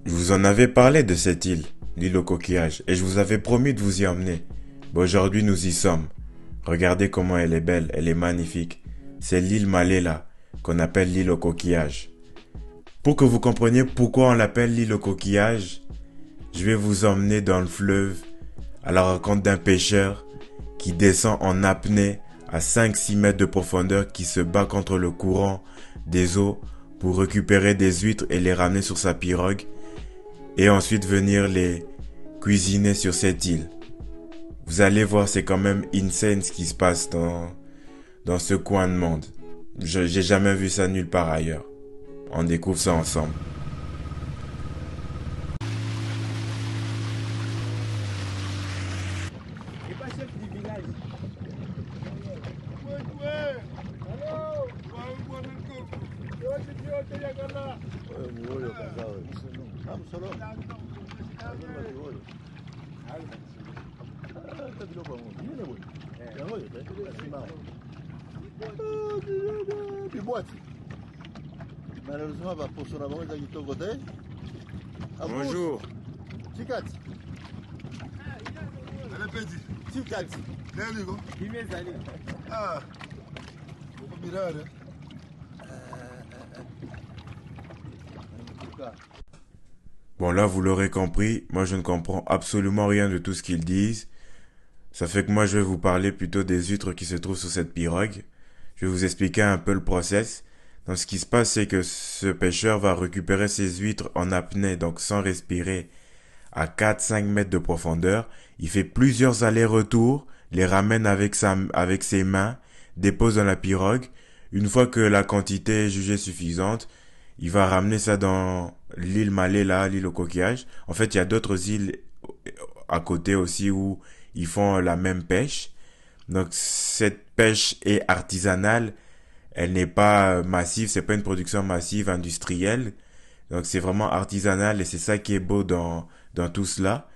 Je vous en avais parlé de cette île, l'île au coquillage, et je vous avais promis de vous y emmener. Mais aujourd'hui, nous y sommes. Regardez comment elle est belle, elle est magnifique. C'est l'île Malela, qu'on appelle l'île au coquillage. Pour que vous compreniez pourquoi on l'appelle l'île au coquillage, je vais vous emmener dans le fleuve à la rencontre d'un pêcheur qui descend en apnée à 5-6 mètres de profondeur, qui se bat contre le courant des eaux pour récupérer des huîtres et les ramener sur sa pirogue et ensuite venir les cuisiner sur cette île. Vous allez voir, c'est quand même insane ce qui se passe dans ce coin de monde. J'ai jamais vu ça nulle part ailleurs. On découvre ça ensemble. C'est pas chef du village. Malheureusement, pour son avant, il a eu ton côté. Bonjour. Tikati. Tikati. Bon, là, vous l'aurez compris, moi je ne comprends absolument rien de tout ce qu'ils disent. Ça fait que moi je vais vous parler plutôt des huîtres qui se trouvent sur cette pirogue. Je vais vous expliquer un peu le process. Donc ce qui se passe, c'est que ce pêcheur va récupérer ses huîtres en apnée, donc sans respirer, à 4-5 mètres de profondeur. Il fait plusieurs allers-retours, les ramène avec ses mains, dépose dans la pirogue. Une fois que la quantité est jugée suffisante, il va ramener ça dans l'île Malela, l'île au coquillage. En fait, il y a d'autres îles à côté aussi où ils font la même pêche. Donc cette pêche est artisanale, elle n'est pas massive, c'est pas une production massive industrielle. Donc c'est vraiment artisanal et c'est ça qui est beau dans tout cela.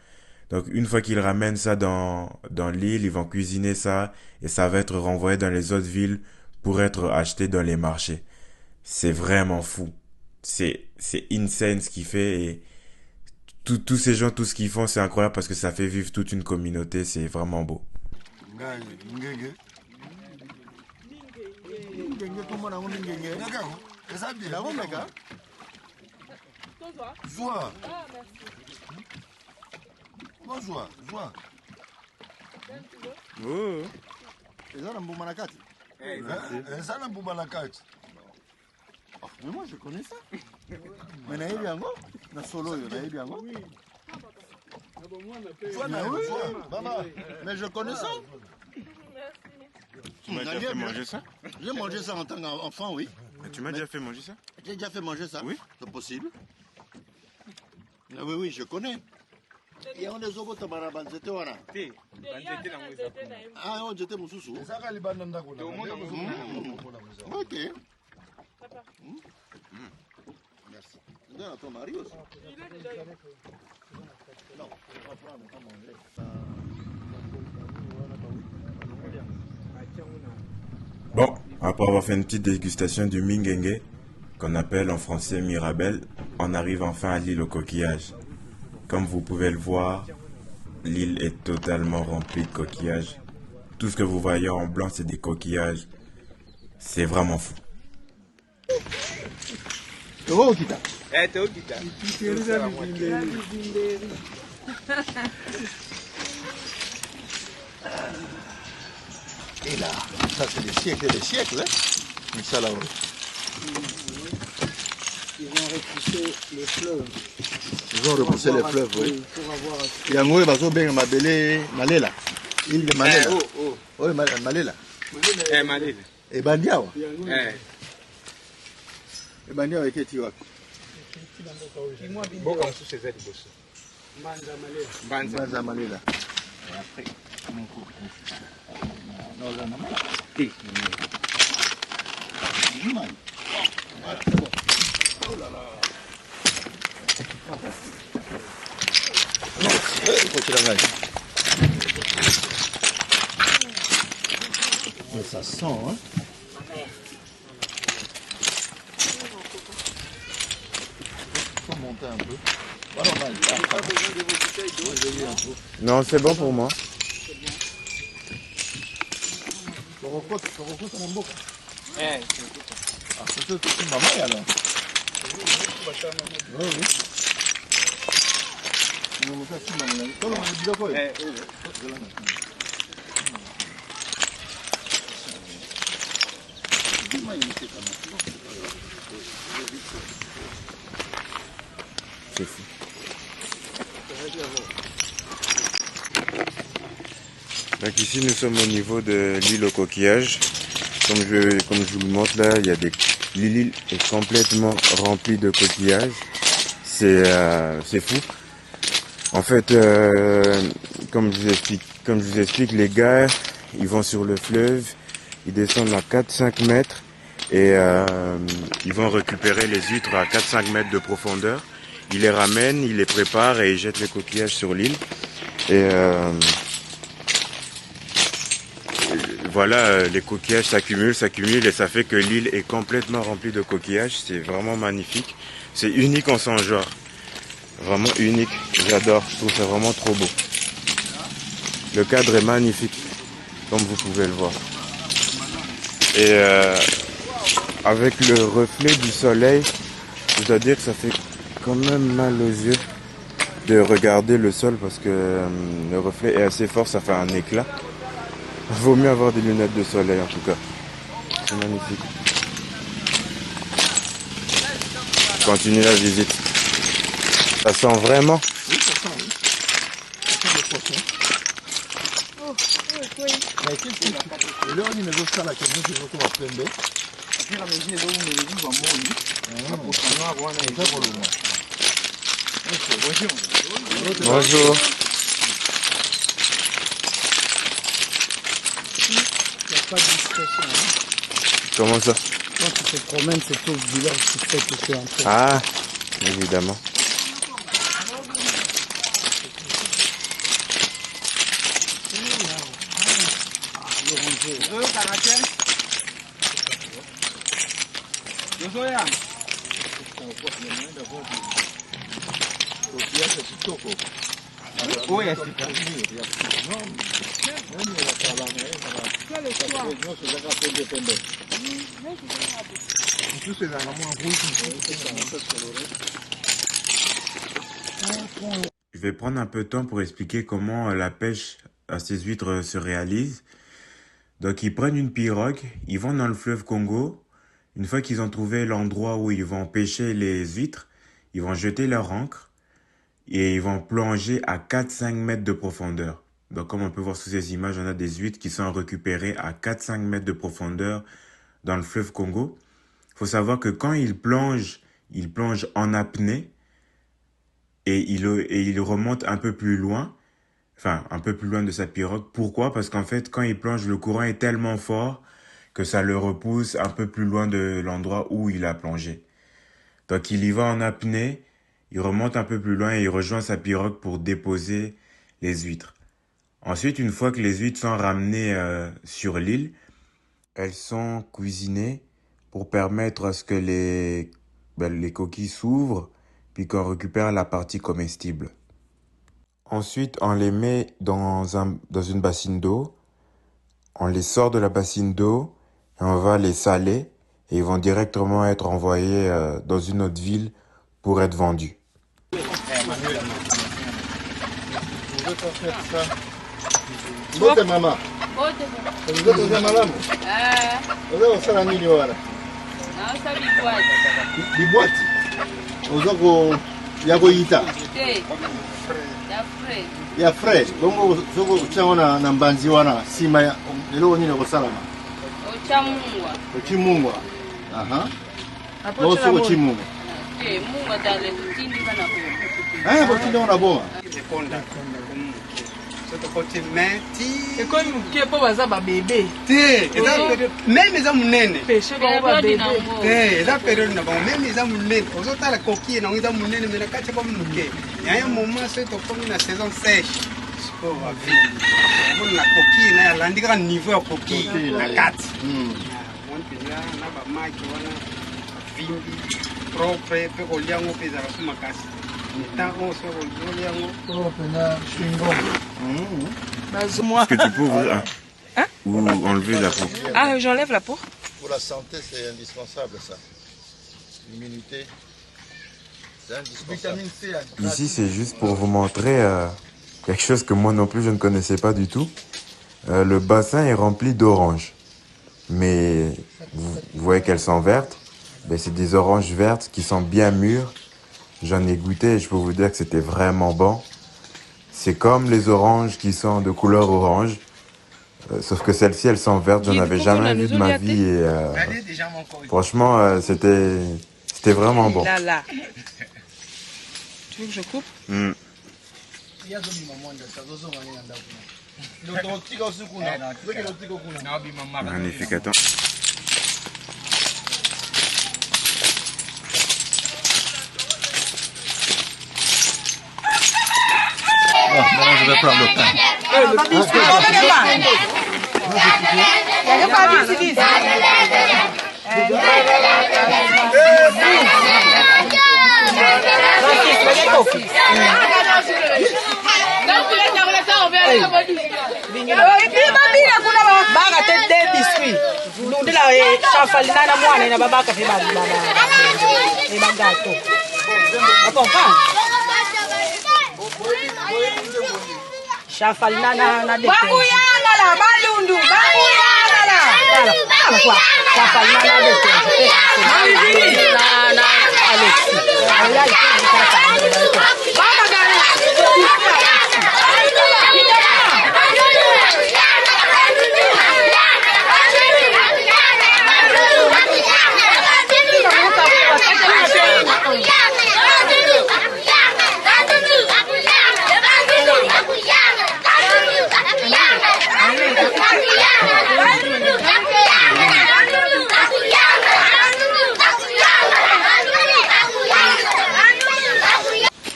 Donc une fois qu'ils ramènent ça dans l'île, ils vont cuisiner ça et ça va être renvoyé dans les autres villes pour être acheté dans les marchés. C'est vraiment fou. C'est insane ce qu'il fait et tous ces gens, tout ce qu'ils font, c'est incroyable parce que ça fait vivre toute une communauté, c'est vraiment beau. Oh. Mais moi je connais ça. Mais naïe bien go, na solo yo naïe bien go. Mais je connais ça. Tu m'as déjà fait manger ça? J'ai mangé ça en tant qu'enfant, oui. Mais tu m'as déjà fait manger ça? J'ai déjà fait manger ça. Oui. C'est possible. Oui, je connais. Et on est au bout de Barabanzete, voilà. Ah, on était Moussou. Ok. Merci. Donne à ton mari aussi. Non, on va prendre, on va manger. Bon, après avoir fait une petite dégustation du minguengue, qu'on appelle en français mirabelle, on arrive enfin à l'île au coquillage. Comme vous pouvez le voir, l'île est totalement remplie de coquillages. Tout ce que vous voyez en blanc, c'est des coquillages. C'est vraiment fou. Et là, ça c'est des siècles et des siècles, hein. Inch'Allah. Ils ont repoussé les fleuves. Ils ont repoussé les fleuves, oui. Pour avoir Il y a un gros bateau bien Mabélé, Malela. Île de Malela. Oui, Malela. Malela. Et Bandiawa. Eh. Et Bandiawa avec Etiwak. Boka sous ces ailes bosso. Banza Banza Malela. Après, mon coup. Non, là, non. Ti. Voilà, c'est bon. Oh là là. Il faut que tu la gagnes. Mais ça sent, hein. Faut monter un peu. Non, c'est bon pour moi. C'est maman alors. Oui, oui. C'est fou. Donc ici nous sommes au niveau de l'île au coquillage. Comme je vous le montre là, l'île est complètement remplie de coquillages. C'est fou. En fait, comme je vous explique, les gars, ils vont sur le fleuve, ils descendent à 4-5 mètres et ils vont récupérer les huîtres à 4-5 mètres de profondeur. Ils les ramènent, ils les préparent et ils jettent les coquillages sur l'île. Et voilà, les coquillages s'accumulent et ça fait que l'île est complètement remplie de coquillages. C'est vraiment magnifique. C'est unique en son genre. Vraiment unique. J'adore. Je trouve ça vraiment trop beau. Le cadre est magnifique, comme vous pouvez le voir. Et avec le reflet du soleil, je dois dire que ça fait quand même mal aux yeux de regarder le sol parce que le reflet est assez fort, ça fait un éclat. Vaut mieux avoir des lunettes de soleil en tout cas. C'est magnifique. Continue la visite. Ça sent vraiment. Oui, ça sent, oui. Ça sent le poisson. Mais qu'est-ce que tu... Et là, on y négocie ça, la question, c'est qu'on va prendre. Bonjour. Il n'y a pas de discrétion. Hein. Comment ça? Quand tu te promènes, c'est tout le village qui fait que tu es entré. Ah, évidemment. Je vais prendre un peu de temps pour expliquer comment la pêche à ces huîtres se réalise. Donc ils prennent une pirogue, ils vont dans le fleuve Congo. Une fois qu'ils ont trouvé l'endroit où ils vont pêcher les huîtres, ils vont jeter leur ancre et ils vont plonger à 4-5 mètres de profondeur. Donc comme on peut voir sous ces images, on a des huîtres qui sont récupérées à 4-5 mètres de profondeur dans le fleuve Congo. Il faut savoir que quand ils plongent en apnée et ils remontent un peu plus loin, enfin un peu plus loin de sa pirogue. Pourquoi? Parce qu'en fait, quand ils plongent, le courant est tellement fort que ça le repousse un peu plus loin de l'endroit où il a plongé. Donc il y va en apnée, il remonte un peu plus loin et il rejoint sa pirogue pour déposer les huîtres. Ensuite, une fois que les huîtres sont ramenées sur l'île, elles sont cuisinées pour permettre à ce que les coquilles s'ouvrent puis qu'on récupère la partie comestible. Ensuite, on les met dans une bassine d'eau. On les sort de la bassine d'eau et on va les saler et ils vont directement être envoyés dans une autre ville pour être vendus. Bote mama. Bote za malamu. Oza osala nini wana? Naosa bibwati. Bibwati. Oza ko ya koyita. Ya fresh. Bongo soko kuchanga na mbanzi wana sima ya lelo nini kosalama? Ochamungwa. Ochimungwa. Aha. Hapo soko chimungwa. Mungwa dale tutindi kana kwa. Botinda na boma. Konda. Et quand nous qui pas baza ba bébé. Même eza munene. Pêcher comme ba bébé. Eza période na bango même eza munene. Ozotala coquille na eza munene mais na kati ba munuke. Ya un moment c'est to comme na saison sèche. Siko va vite. Bon la coquille na ya landika niveau ya coquille na kati. Mon pila na ba maki wana vimbi propre pe ko liango peza ka makasi. Ntan oso ozoli yango. Oh, pena, chewing-gum. Moi. Est-ce que tu peux ouvrir Hein? ou enlever la peau? Ah, j'enlève la peau. Pour la santé, c'est indispensable ça. L'immunité, c'est indispensable. Vitamine C. Ici, c'est juste pour vous montrer quelque chose que moi non plus je ne connaissais pas du tout. Le bassin est rempli d'oranges. Mais vous voyez qu'elles sont vertes. Ben, c'est des oranges vertes qui sont bien mûres. J'en ai goûté et je peux vous dire que c'était vraiment bon. C'est comme les oranges qui sont de couleur orange. Sauf que celles-ci, elles sont vertes. J'en avais jamais vu de ma vie. Et, franchement, c'était vraiment bon. Là. Tu veux que je coupe? Magnifique, attends. Maintenant, je vais prendre le pain. Shafalina na de. Bakuyanga la balundu, bakuyanga la. Kala kwa. Shafalina na de. Na Alex. Ayali kutaka. Baba gani?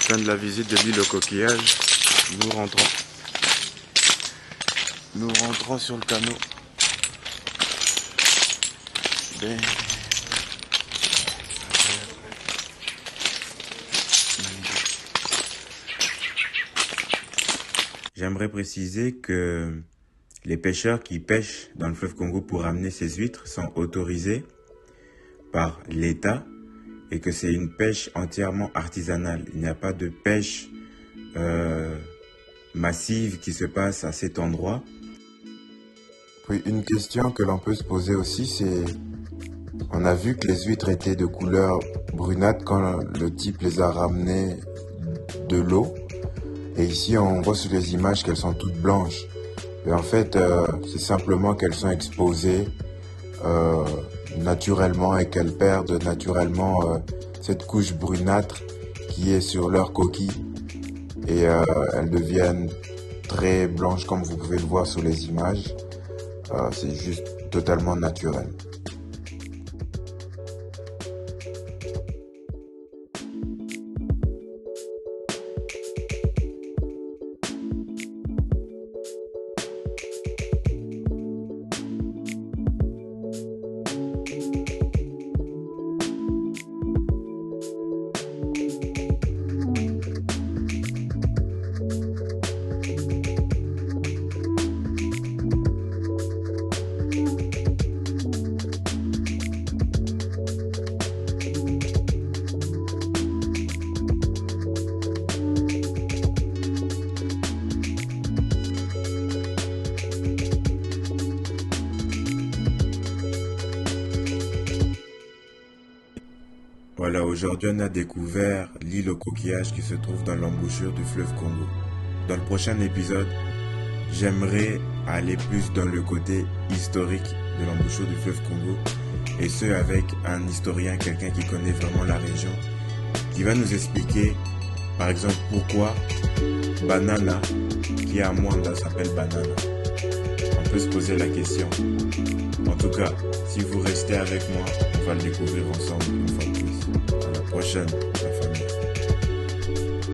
Fin de la visite de l'île au coquillage. Nous rentrons sur le canot. Ben. J'aimerais préciser que les pêcheurs qui pêchent dans le fleuve Congo pour ramener ces huîtres sont autorisés par l'État et que c'est une pêche entièrement artisanale. Il n'y a pas de pêche massive qui se passe à cet endroit. Oui, une question que l'on peut se poser aussi, c'est... On a vu que les huîtres étaient de couleur brunâtre quand le type les a ramenées de l'eau. Et ici, on voit sur les images qu'elles sont toutes blanches. Et en fait, c'est simplement qu'elles sont exposées naturellement et qu'elles perdent naturellement cette couche brunâtre qui est sur leur coquille. Et elles deviennent très blanches comme vous pouvez le voir sur les images. C'est juste totalement naturel. Voilà, aujourd'hui on a découvert l'île au coquillage qui se trouve dans l'embouchure du fleuve Congo. Dans le prochain épisode, j'aimerais aller plus dans le côté historique de l'embouchure du fleuve Congo, et ce avec un historien, quelqu'un qui connaît vraiment la région, qui va nous expliquer par exemple pourquoi Banana, qui est à Mwanda, s'appelle Banana. On peut se poser la question. En tout cas, si vous restez avec moi, on va le découvrir ensemble une fois de plus. À la prochaine.